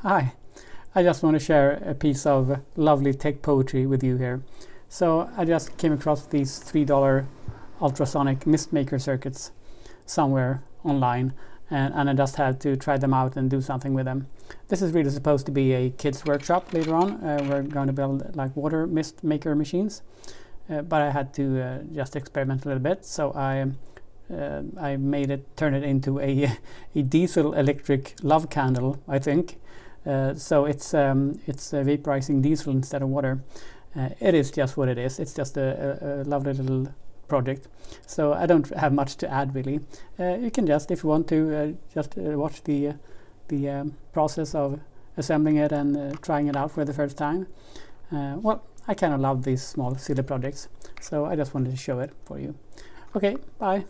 Hi, I just want to share a piece of lovely tech poetry with you here. So I just came across these $3 ultrasonic mist maker circuits somewhere online, and I just had to try them out and do something with them. This is really supposed to be a kids workshop later on. We're going to build like water mist maker machines, but I had to just experiment a little bit. So I made it, turn it into a diesel electric love candle, I think. So it's vaporizing diesel instead of water. It is just what it is. It's just a lovely little project. So I don't have much to add really. You can just, if you want to, just watch the process of assembling it and trying it out for the first time. Well, I kind of love these small silly projects, so I just wanted to show it for you. Okay, bye.